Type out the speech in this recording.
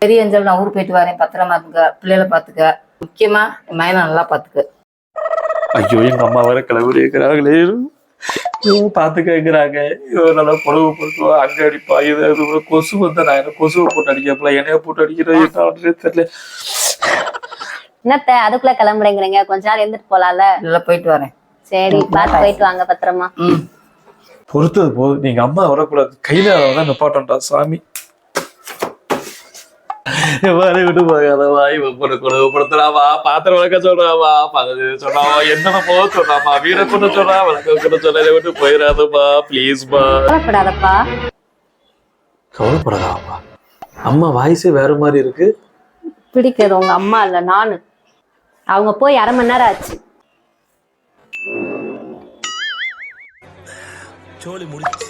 பெரிய அஞ்சல் நான் ஊர் போயிட்டு வரேன், பத்திரமா இருந்துக்க, பிள்ளைகளை பாத்துக்க, முக்கியமா என் மயனை நல்லா பாத்துக்க. ஐயோ எங்க அம்மா வர கிளம்பி இருக்கிறாங்களே, பாத்து கேட்கிறாங்க. நல்லா பொழவு பொறுத்துவா, அங்க அடிப்பா, இது கொசு வந்து நான் என்ன கொசுவை போட்டு அடிக்கப்பல, என்னைய போட்டு அடிக்கிறேன், என்ன தெரியல. என்னத்த அதுக்குள்ள கிளம்புறேங்கிறீங்க, கொஞ்ச நாள் இருந்துட்டு போலாம்ல. இல்ல போயிட்டு வரேன். சரி பார்த்து போயிட்டு வாங்க பத்திரமா. பொறுத்தது போதும், நீங்க அம்மா வரக்கூடாது, கையில தான் நிப்பாட்டா சாமி. வாய் விட்டு போகாதவா, இவன் பொண்ணு குணப்படுத்துறாவா, பாத்திரம் வளர்க்க சொல்றாவா, சொன்னாவா, என்னென்னமோ சொன்னாமா, வீர கொண்டு சொல்றா, வளர்க்க சொல்ல, விட்டு போயிடாதப்பா பிளீஸ்பா. கவலைப்படாதப்பா. கவலைப்படாதாப்பா, அம்மா வாய்ஸே வேற மாதிரி இருக்கு. பிடிக்கிறது உங்க அம்மா இல்ல நானு. அவங்க போய் 1/2 மணி நேரம் ஆச்சு. சோலி முடிச்சு.